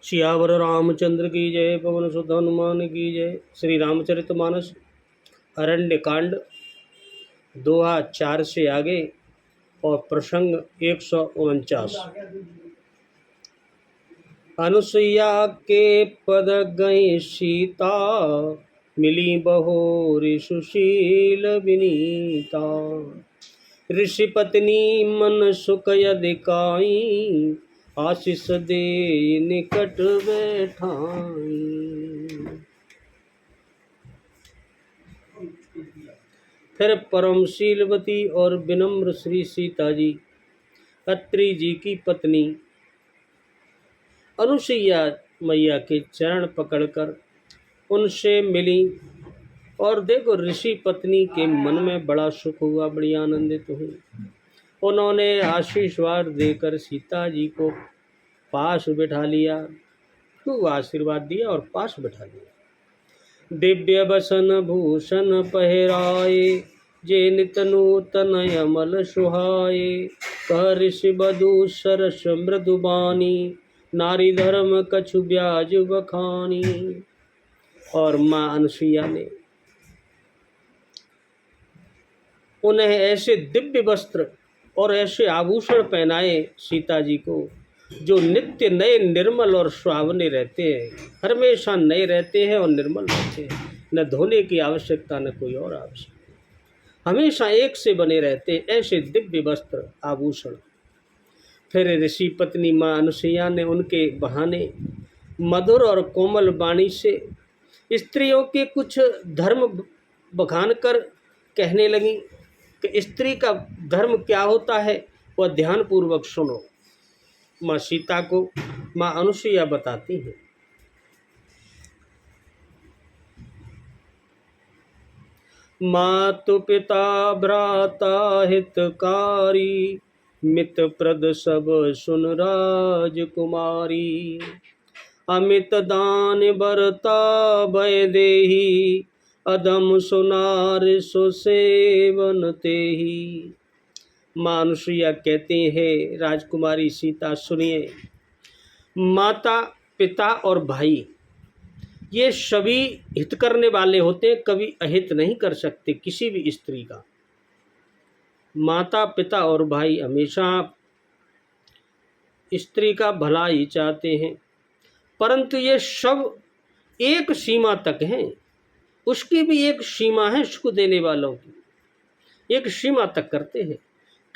सियावर रामचंद्र की जय। पवन सुत हनुमान की जय। श्री रामचरितमानस अरण्य कांड दोहा 4 से आगे और प्रसंग 149। अनुसुईया के पद गई सीता, मिली बहोरी सुशील विनीता। ऋषि पत्नी मन सुख यदि काई, आशीष दे निकट बैठाई। फिर परमशीलवती और विनम्र श्री सीता जी अत्रि जी की पत्नी अनुसुईया मैया के चरण पकड़कर उनसे मिली। और देखो, ऋषि पत्नी के मन में बड़ा सुख हुआ, बड़ी आनंदित हुई। उन्होंने आशीर्वाद देकर सीता जी को पास बिठा लिया, खूब आशीर्वाद दिया और पास बिठा लिया। दिव्य बसन भूषण पहराए, जे नित नूतन अमल सुहाए। कह ऋषि बधू सरस मृदुबानी, नारी धर्म कछु ब्याज बखानी। और माँ अनुसुईया ने उन्हें ऐसे दिव्य वस्त्र और ऐसे आभूषण पहनाए सीता जी को, जो नित्य नए निर्मल और सुहावने रहते हैं, हमेशा नए रहते हैं और निर्मल रहते हैं। न धोने की आवश्यकता, न कोई और आवश्यकता, हमेशा एक से बने रहते हैं, ऐसे दिव्य वस्त्र आभूषण। फिर ऋषि पत्नी माँ अनुसुईया ने उनके बहाने मधुर और कोमल वाणी से स्त्रियों के कुछ धर्म बखान कर कहने लगी कि स्त्री का धर्म क्या होता है, वह ध्यानपूर्वक सुनो। माँ सीता को माँ अनुसुईया बताती हैं। मातु पिता भ्राता हितकारी, मित्र प्रद सब सुन राजकुमारी। अमित दान बरता भय देही, अधम सुनार सो सेवन तेही। माँ अनुसुईया कहते हैं, राजकुमारी सीता सुनिए, माता पिता और भाई ये सभी हित करने वाले होते हैं, कभी अहित नहीं कर सकते किसी भी स्त्री का। माता पिता और भाई हमेशा स्त्री का भला ही चाहते हैं, परंतु ये सब एक सीमा तक हैं। उसकी भी एक सीमा है, सुख देने वालों की एक सीमा तक करते हैं।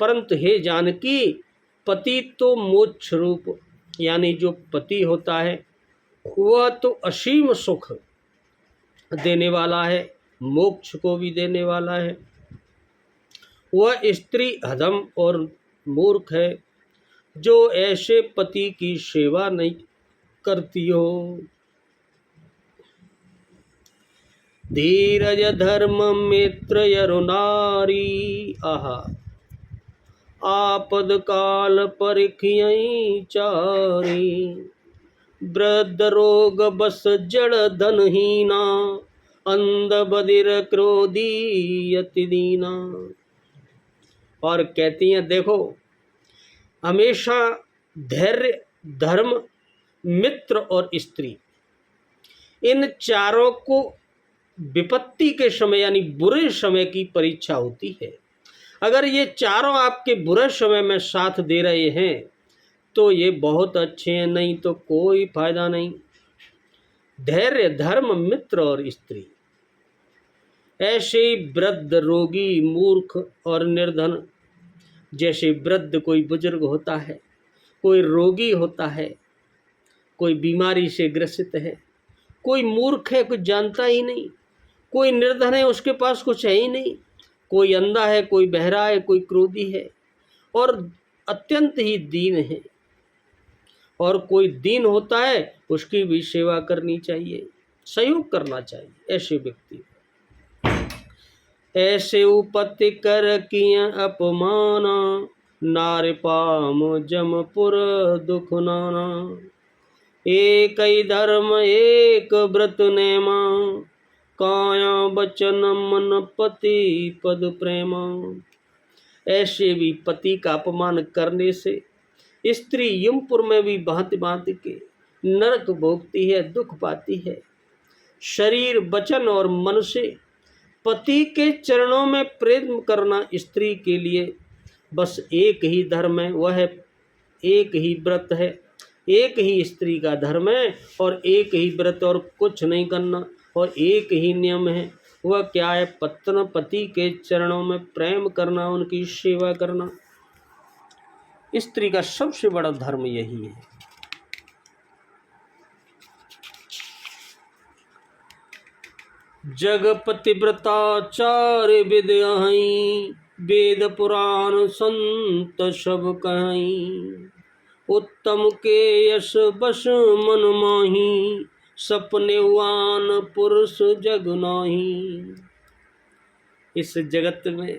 परंतु हे जानकी, पति तो मोक्ष रूप, यानी जो पति होता है वह तो असीम सुख देने वाला है, मोक्ष को भी देने वाला है। वह स्त्री अधम और मूर्ख है जो ऐसे पति की सेवा नहीं करती हो। धीरज धर्म मित्र यरु नारी, आहा आपद काल परिखियई चारी। वृद्ध रोग बस जड़ धनहीना, अंध बधिर क्रोधी यति दीना। और कहती हैं, देखो हमेशा धैर्य, धर्म, मित्र और स्त्री, इन चारों को विपत्ति के समय यानी बुरे समय की परीक्षा होती है। अगर ये चारों आपके बुरे समय में साथ दे रहे हैं तो ये बहुत अच्छे हैं, नहीं तो कोई फायदा नहीं। धैर्य, धर्म, मित्र और स्त्री, ऐसे वृद्ध, रोगी, मूर्ख और निर्धन। जैसे वृद्ध कोई बुजुर्ग होता है, कोई रोगी होता है, कोई बीमारी से ग्रसित है, कोई मूर्ख है, कुछ जानता ही नहीं, कोई निर्धन है, उसके पास कुछ है ही नहीं, कोई अंधा है, कोई बहरा है, कोई क्रोधी है और अत्यंत ही दीन है। और कोई दीन होता है, उसकी भी सेवा करनी चाहिए, सहयोग करना चाहिए। ऐसे व्यक्ति ऐसे उपति कर किया अपमाना, नार पाम जमपुर दुख नाना। एक ही धर्म एक व्रत नेमा, काया बचन मन पति पद प्रेमा। ऐसे भी पति का अपमान करने से स्त्री यमपुर में भी भांति भांति के नरक भोगती है, दुख पाती है। शरीर, वचन और मन से पति के चरणों में प्रेम करना स्त्री के लिए बस एक ही धर्म है, वह एक ही व्रत है, एक ही स्त्री का धर्म है और एक ही व्रत, और कुछ नहीं करना, और एक ही नियम है। वह क्या है? पति के चरणों में प्रेम करना, उनकी सेवा करना। स्त्री का सबसे बड़ा धर्म यही है। जग पतिव्रता चार विद्याई, वेद पुराण संत सब कहीं। उत्तम के यश बस मन माही, सपने वान पुरुष जग नाही। इस जगत में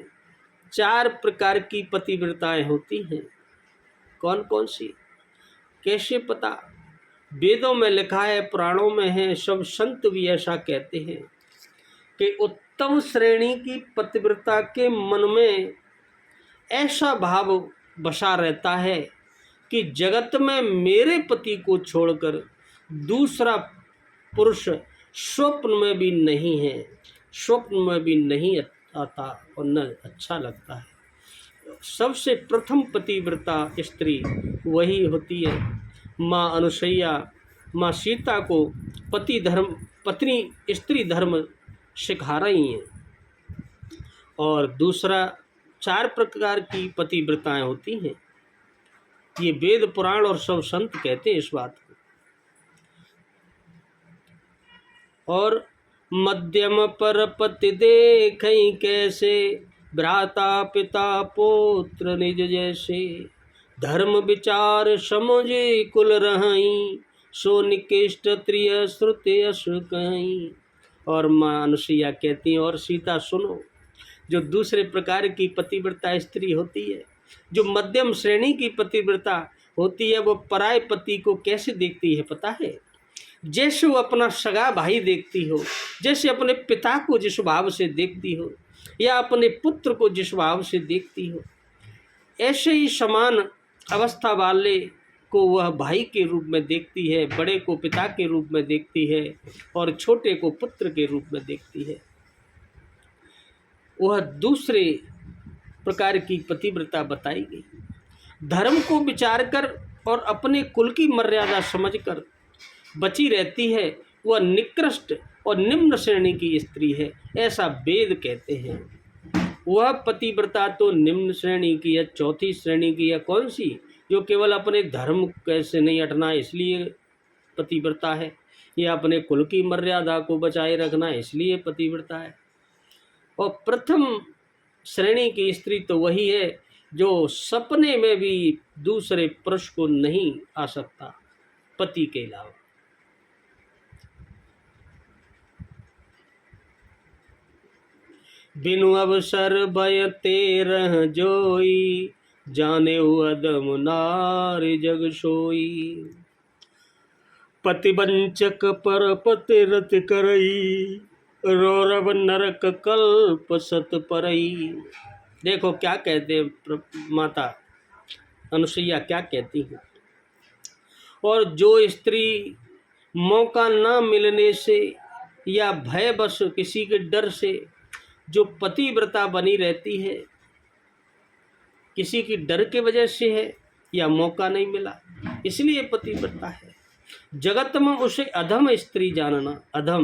4 प्रकार की पतिव्रताएं होती हैं। कौन कौन सी? कैसे पता? वेदों में लिखा है, पुराणों में है, सब संत भी ऐसा कहते हैं कि उत्तम श्रेणी की पतिव्रता के मन में ऐसा भाव बसा रहता है कि जगत में मेरे पति को छोड़कर दूसरा पुरुष स्वप्न में भी नहीं है, स्वप्न में भी नहीं आता और न अच्छा लगता है। सबसे प्रथम पतिव्रता स्त्री वही होती है। माँ अनुसैया, माँ सीता को पत्नी स्त्री धर्म सिखा रही हैं। और दूसरा 4 प्रकार की पतिव्रताएं होती हैं। ये वेद पुराण और सब संत कहते हैं इस बात को। और मध्यम पर पति देखई कैसे, भ्राता पिता पुत्र निज जैसे। धर्म विचार समझे कुल रहाई, सो निकृष्ट त्रिय श्रुति अस कहीं। और माँ अनुसुईया कहती हैं, और सीता सुनो, जो दूसरे प्रकार की पतिव्रता स्त्री होती है, जो मध्यम श्रेणी की पतिव्रता होती है, वो पराय पति को कैसे देखती है पता है? जैसे वो अपना सगा भाई देखती हो, जैसे अपने पिता को जिस भाव से देखती हो या अपने पुत्र को जिस भाव से देखती हो, ऐसे ही समान अवस्था वाले को वह भाई के रूप में देखती है, बड़े को पिता के रूप में देखती है और छोटे को पुत्र के रूप में देखती है। वह दूसरे प्रकार की पतिव्रता बताई गई। धर्म को विचार कर और अपने कुल की मर्यादा समझकर बची रहती है, वह निकृष्ट और निम्न श्रेणी की स्त्री है, ऐसा वेद कहते हैं। वह पतिव्रता तो निम्न श्रेणी की है, चौथी श्रेणी की है। कौन सी? जो केवल अपने धर्म कैसे नहीं हटना इसलिए पतिव्रता है, या अपने कुल की मर्यादा को बचाए रखना इसलिए पतिव्रता है। और प्रथम श्रेणी की स्त्री तो वही है जो सपने में भी दूसरे पुरुष को नहीं आ सकता पति के अलावा। बिनु अवसर भय तेरह जोई, जाने अदम नारी जग सोई। पतिवंचक पर पति रत करई, रौरव नरक कल्प सत परई। देखो क्या कहते माता अनुसुईया क्या कहती है। और जो स्त्री मौका न मिलने से या भयवश किसी के डर से जो पतिव्रता बनी रहती है, किसी की डर के वजह से है या मौका नहीं मिला इसलिए पतिव्रता है, जगत में उसे अधम स्त्री जानना। अधम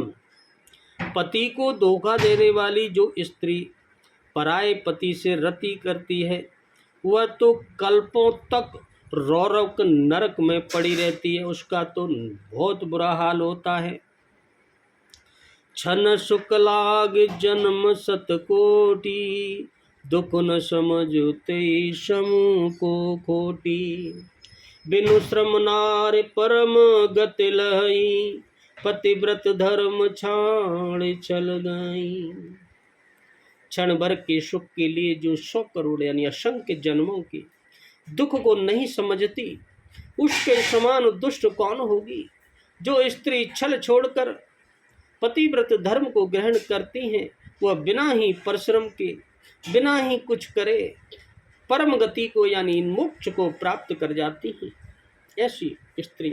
पति को धोखा देने वाली जो स्त्री पराये पति से रति करती है, वह तो कल्पों तक रौरव नरक में पड़ी रहती है, उसका तो बहुत बुरा हाल होता है। छन सुख लाग जन्म सतकोटि, दुख न समझते समूह को खोटी। बिनु श्रम नार परम गति लहई, पतिव्रत धर्म छाड़ चल गई। क्षण भर के सुख के लिए जो 100 करोड़ यानी असंख्य जन्मों के दुख को नहीं समझती, उसके समान दुष्ट कौन होगी। जो स्त्री छल छोड़कर पतिव्रत धर्म को ग्रहण करती हैं, वह बिना ही परिश्रम के, बिना ही कुछ करे परम गति को यानी मोक्ष को प्राप्त कर जाती हैं। ऐसी स्त्री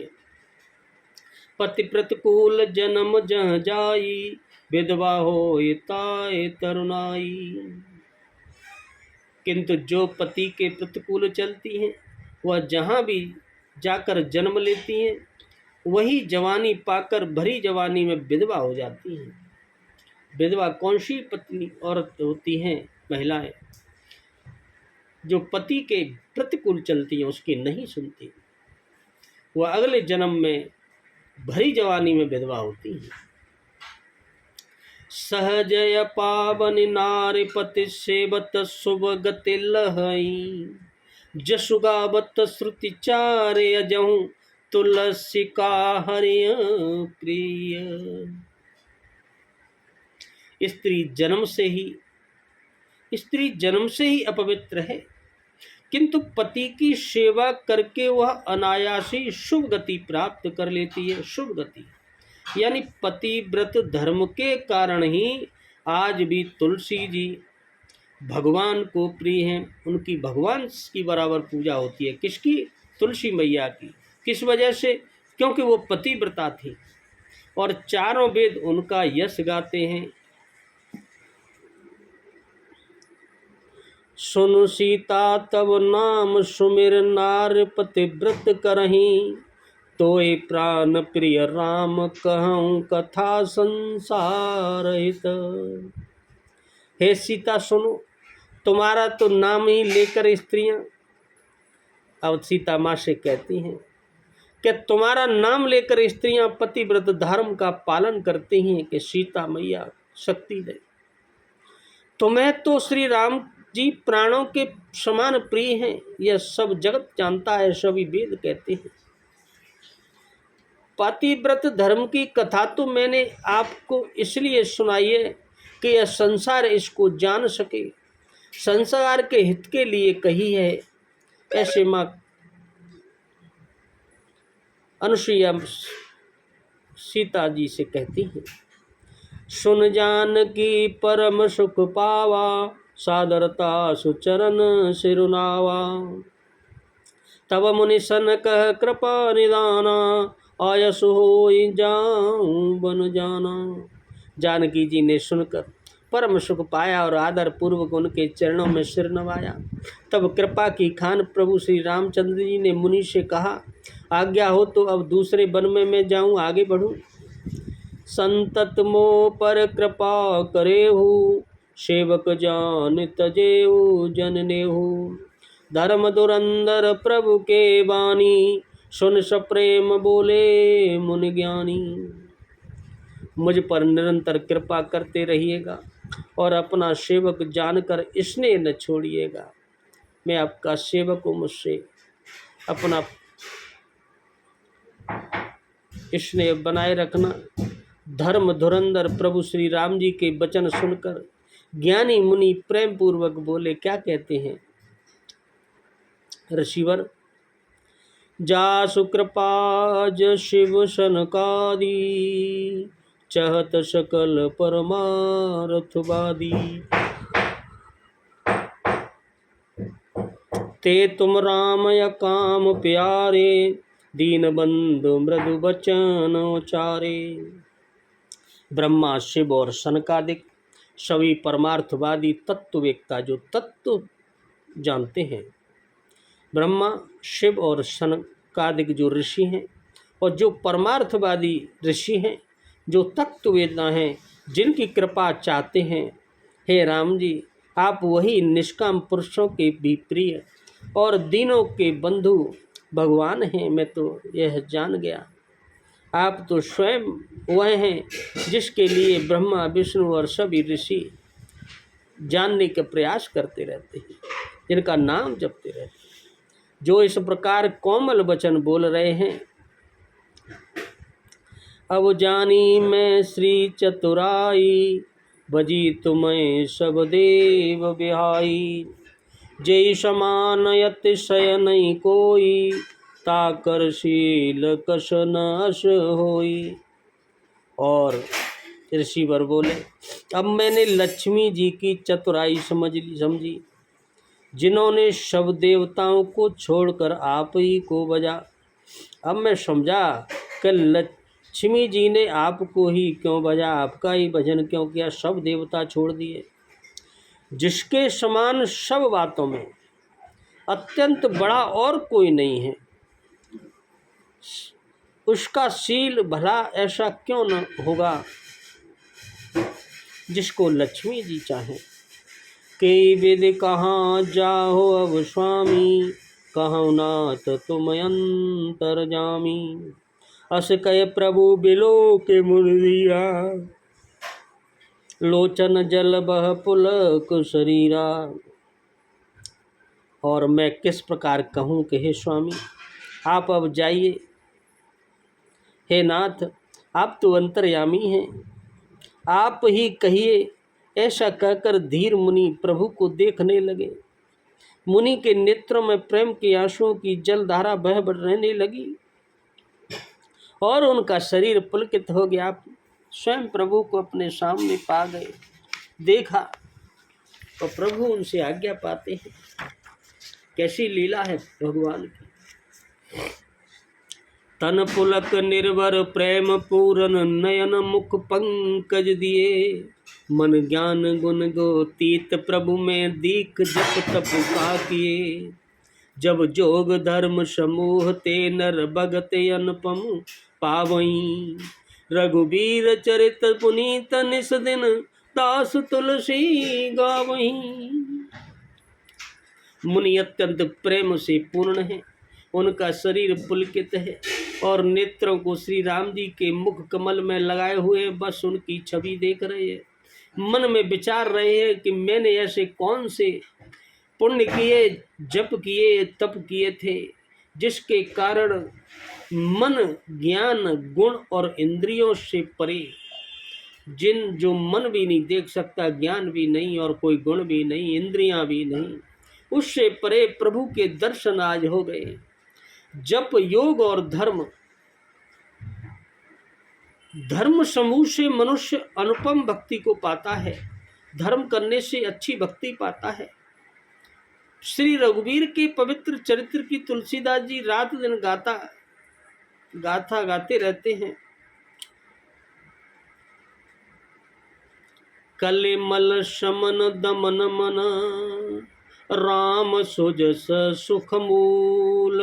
पति प्रतिकूल जन्म जह जाई, विधवा होए ताए तरुणाई। किंतु जो पति के प्रतिकूल चलती हैं, वह जहाँ भी जाकर जन्म लेती हैं, वही जवानी पाकर भरी जवानी में विधवा हो जाती हैं। विधवा कौन सी पत्नी औरत होती हैं? महिलाएं जो पति के प्रतिकूल चलती हैं, उसकी नहीं सुनती, वह अगले जन्म में भरी जवानी में विधवा होती हैं। सहजय पावन नारी पति सेवत शुभ गति लहई, जसु गावत श्रुति चारे अजहु तुलसी का हरिय प्रिय। स्त्री जन्म से ही अपवित्र है, किंतु पति की सेवा करके वह अनायासी शुभ गति प्राप्त कर लेती है। शुभ गति यानी पतिव्रत धर्म के कारण ही आज भी तुलसी जी भगवान को प्रिय हैं। उनकी भगवान की बराबर पूजा होती है। किसकी? तुलसी मैया की। किस वजह से? क्योंकि वो पतिव्रता थी और चारों वेद उनका यश गाते हैं। सुन सीता तब नाम सुमिर नार पतिव्रत करहीं, तोय प्राण प्रिय राम कहूँ कथा संसार हित। हे सीता सुनो, तुम्हारा तो नाम ही लेकर स्त्रियां, अब सीता माँ से कहती हैं कि तुम्हारा नाम लेकर स्त्रियां पतिव्रत धर्म का पालन करती हैं कि सीता मैया शक्ति दे। तुम्हें तो श्री राम जी प्राणों के समान प्रिय हैं, यह सब जगत जानता है, सभी वेद कहते हैं। पतिव्रत धर्म की कथा तो मैंने आपको इसलिए सुनाई है कि यह संसार इसको जान सके, संसार के हित के लिए कही है। ऐसे माँ अनुसुईया सीता जी से कहती हैं, सुन जान की परम सुख पावा, सादरता सुचरण सिरुनावा। तब मुनि सन कह कृपा निदाना, आयस होई जाऊं बन जाना। जानकी जी ने सुनकर परम सुख पाया और आदर पूर्वक उनके चरणों में सिर नवाया। तब कृपा की खान प्रभु श्री रामचंद्र जी ने मुनि से कहा, आज्ञा हो तो अब दूसरे वन में मैं जाऊं, आगे बढ़ूं। संतत मोह पर कृपा करेहु, सेवक जान तजेहु जन नेहु। धर्म धुरंधर प्रभु के बानी, सुन सप्रेम बोले मुनि ज्ञानी। मुझ पर निरंतर कृपा करते रहिएगा और अपना सेवक जानकर स्नेह न छोड़िएगा। मैं आपका सेवक हूँ, मुझसे अपना स्नेह बनाए रखना। धर्म धुरंधर प्रभु श्री राम जी के वचन सुनकर ज्ञानी मुनि प्रेम पूर्वक बोले, क्या कहते हैं ऋषिवर? जासु कृपाज शिव सनकादि, चहत सकल परमार्थवादी। ते तुम राम या काम प्यारे, दीन बंधु मृदु बचन उचारे। ब्रह्मा शिव और सनकादिक सभी परमार्थवादी तत्ववेत्ता जो तत्व जानते हैं, ब्रह्मा शिव और सनकादिक जो ऋषि हैं और जो परमार्थवादी ऋषि हैं, जो तत्ववेत्ता हैं, जिनकी कृपा चाहते हैं, हे राम जी आप वही निष्काम पुरुषों के भी प्रिय और दीनों के बंधु भगवान हैं। मैं तो यह जान गया, आप तो स्वयं वह हैं जिसके लिए ब्रह्मा विष्णु और सभी ऋषि जानने का प्रयास करते रहते हैं, जिनका नाम जपते रहते हैं। जो इस प्रकार कोमल वचन बोल रहे हैं, अब जानी मैं श्री चतुराई, भजी तुम्हें सब देव बिहाई। जय समान अतिशय नहीं कोई, ताकर शील कस नाश होई। और ऋषिवर बोले, अब मैंने लक्ष्मी जी की चतुराई समझी, जिन्होंने सब देवताओं को छोड़कर आप ही को बजा। अब मैं समझा कि लक्ष्मी जी ने आपको ही क्यों भजा, आपका ही भजन क्यों किया, सब देवता छोड़ दिए। जिसके समान सब बातों में अत्यंत बड़ा और कोई नहीं है, उसका शील भला ऐसा क्यों न होगा जिसको लक्ष्मी जी चाहें। कई विधि कहाँ जाहो अब स्वामी, कहो नाथ तुम अंतर्जामी। अस कह प्रभु बिलो के मुरलिया, लोचन जल बह पुलक शरीरा। और मैं किस प्रकार कहूँ कि हे स्वामी आप अब जाइए, हे नाथ आप तो अंतर्यामी हैं, आप ही कहिए। ऐसा कहकर धीर मुनि प्रभु को देखने लगे। मुनि के नेत्रों में प्रेम के आंसुओं की जलधारा बह रहने लगी और उनका शरीर पुलकित हो गया। स्वयं प्रभु को अपने सामने पा गए, देखा तो प्रभु उनसे आज्ञा पाते हैं। कैसी लीला है भगवान की। तन पुलक निर्भर प्रेम पूरन, नयन मुख पंकज दिए। मन ज्ञान गुण गोतीत प्रभु में दीख जप तप का किए। जब जोग धर्म समूह ते नर भगत अनुपम पावई। रघुबीर चरित पुनीत निस दिन, दास तुलसी गावई। मुनि अत्यंत प्रेम से पूर्ण है, उनका शरीर पुलकित है और नेत्रों को श्री राम जी के मुख कमल में लगाए हुए बस उनकी छवि देख रहे हैं। मन में विचार रहे हैं कि मैंने ऐसे कौन से पुण्य किए, जप किए, तप किए थे, जिसके कारण मन ज्ञान गुण और इंद्रियों से परे, जो मन भी नहीं देख सकता, ज्ञान भी नहीं और कोई गुण भी नहीं, इंद्रियां भी नहीं, उससे परे प्रभु के दर्शन आज हो गए। जप योग और धर्म समूह से मनुष्य अनुपम भक्ति को पाता है। धर्म करने से अच्छी भक्ति पाता है। श्री रघुवीर के पवित्र चरित्र की तुलसीदास जी रात दिन गाथा गाते रहते हैं। कलिमल शमन दमन मन, राम सुजस सुख मूल।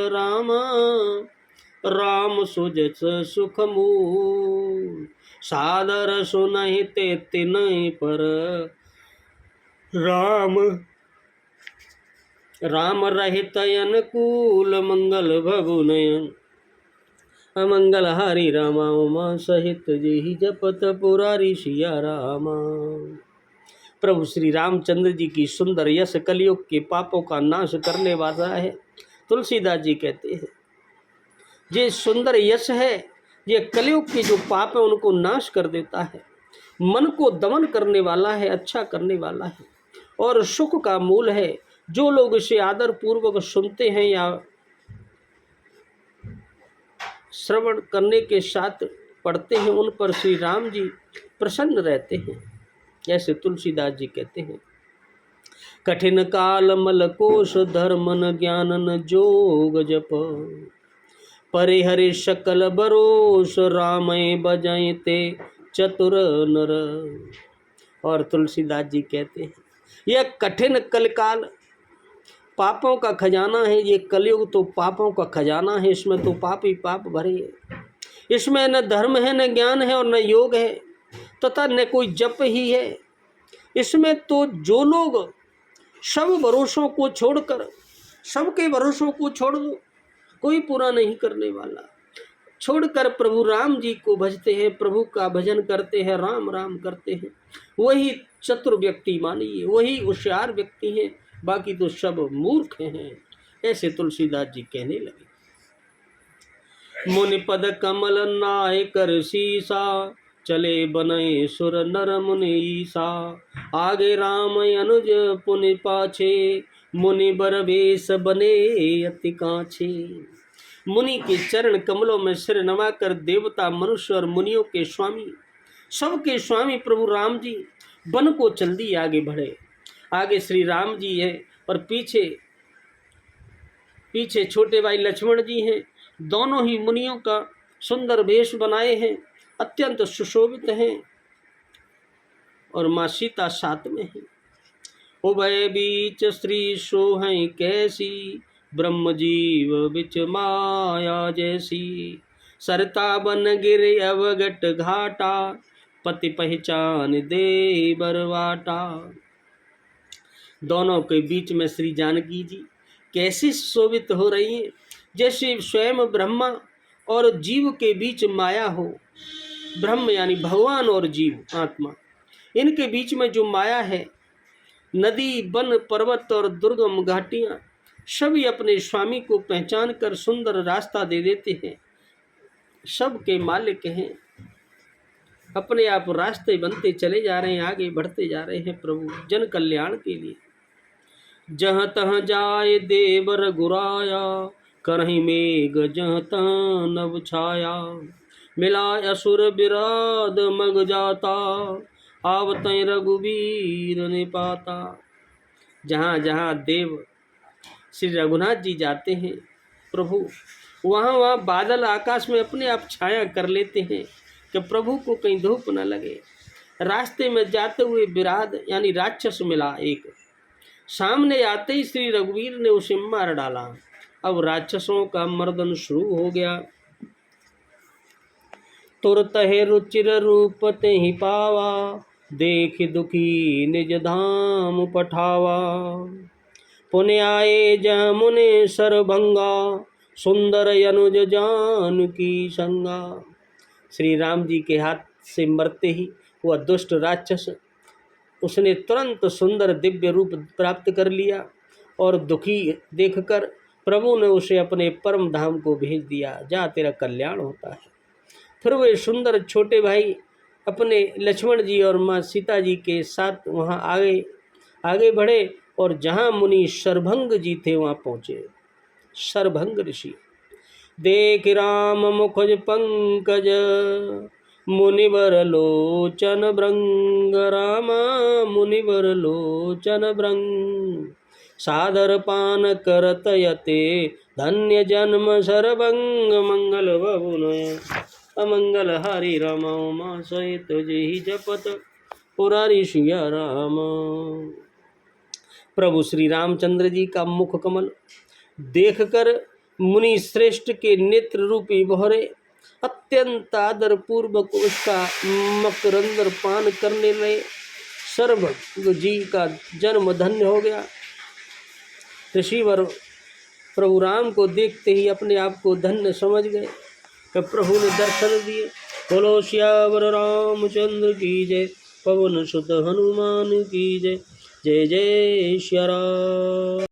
राम सुजस सुख मूल। सादर सुनहि ते तिनहि पर, राम रहित अनुकूल। मंगल भगु नयन, अमंगल हरि रामा। उमा सहित जेहि जपत पुरारी सिया रामा। प्रभु श्री रामचंद्र जी की सुंदर यश कलयुग के पापों का नाश करने वाला है। तुलसीदास जी कहते हैं ये सुंदर यश है, ये कलयुग के जो पाप है उनको नाश कर देता है, मन को दमन करने वाला है, अच्छा करने वाला है और सुख का मूल है। जो लोग इसे आदर पूर्वक सुनते हैं या श्रवण करने के साथ पढ़ते हैं, उन पर श्री राम जी प्रसन्न रहते हैं। जैसे तुलसीदास जी कहते हैं, कठिन काल मल कोश धर्मन ज्ञानन जोग जप। परिहरि सकल बरोस, रामय बजाए ते चतुर नर। और तुलसीदास जी कहते हैं यह कठिन कलकाल पापों का खजाना है। ये कलयुग तो पापों का खजाना है, इसमें तो पाप ही पाप भरे है। इसमें न धर्म है, न ज्ञान है और न योग है, तथा न कोई जप ही है। इसमें तो जो लोग सब भरोसों को छोड़कर, सबके भरोसों को छोड़ दो, कोई पूरा नहीं करने वाला, छोड़कर प्रभु राम जी को भजते हैं, प्रभु का भजन करते हैं, राम राम करते हैं, वही चतुर व्यक्ति मानिए, वही होशियार व्यक्ति हैं, बाकी तो सब मूर्ख हैं। ऐसे तुलसीदास जी कहने लगे। मुनि पद कमल नाय कर सीसा, चले बने सुर नर मुनि ईसा। आगे राम अनुज पुनि पाछे, मुनि बर वेश बने अति काछे। मुनि के चरण कमलों में सिर नवाकर देवता मनुष्य और मुनियों के स्वामी, सबके स्वामी प्रभु राम जी वन को चल दिए, आगे बढ़े। आगे श्री राम जी है और पीछे छोटे भाई लक्ष्मण जी हैं। दोनों ही मुनियों का सुंदर वेश बनाए हैं, अत्यंत सुशोभित हैं, और माँ सीता साथ में है। उभय बीच श्री सोहै कैसी, ब्रह्म जीव बिच माया जैसी। सरता बन गिर अवगट घाटा, पति पहचान दे बरवाटा। दोनों के बीच में श्री जानकी जी कैसी शोभित हो रही हैं, जैसे स्वयं ब्रह्मा और जीव के बीच माया हो। ब्रह्म यानी भगवान और जीव आत्मा, इनके बीच में जो माया है, नदी वन पर्वत और दुर्गम घाटियां सभी अपने स्वामी को पहचान कर सुंदर रास्ता दे देते हैं, सबके मालिक हैं। अपने आप रास्ते बनते चले जा रहे हैं, आगे बढ़ते जा रहे हैं प्रभु जन कल्याण के लिए। जहाँ तहाँ जाए देवर गुराया, करहीं मेघ जहाँ तहाँ नभ छाया। मिला असुर विराद मग जाता, आवतै रघुवीर ने पाता। जहाँ जहाँ देव श्री रघुनाथ जी जाते हैं प्रभु, वहाँ वहाँ बादल आकाश में अपने आप छाया कर लेते हैं कि प्रभु को कहीं धूप न लगे। रास्ते में जाते हुए विराद यानी राक्षस मिला एक, सामने आते ही श्री रघुवीर ने उसे मार डाला। अब राक्षसों का मर्दन शुरू हो गया। तुरत है रुचिर रूप ते ही पावा, देख दुखी निज धाम पठावा। पुण्य आए जमुने सरभंगा, सुंदर अनुज जान की संगा। श्री राम जी के हाथ से मरते ही वह दुष्ट राक्षस, उसने तुरंत सुंदर दिव्य रूप प्राप्त कर लिया और दुखी देखकर प्रभु ने उसे अपने परम धाम को भेज दिया, जा तेरा कल्याण होता है। फिर वे सुंदर छोटे भाई अपने लक्ष्मण जी और माँ सीता जी के साथ वहाँ आगे बढ़े और जहाँ मुनि शरभंग जी थे वहाँ पहुँचे। शरभंग ऋषि देख राम मुखज पंकज, मुनिवर लोचन भृंग। रामा मुनिवर लोचन भृंग, सादर पान करत यते धन्य जन्म शरभंग। मंगल बबुन अमंगल हरि राम, मा सहित जहि जपत पुरारी सिया राम। प्रभु श्री रामचंद्र जी का मुख कमल देखकर मुनि श्रेष्ठ के नेत्र रूपी बहरे अत्यंत आदर पूर्वक उसका मकरंदर पान करने लगे। शरभंग जी का जन्म धन्य हो गया। ऋषिवर प्रभु राम को देखते ही अपने आप को धन्य समझ गए कि प्रभु ने दर्शन दिए। बोलो श्यावर रामचंद्र की जय, पवन सुत हनुमान की जय। जय जय श्री राम।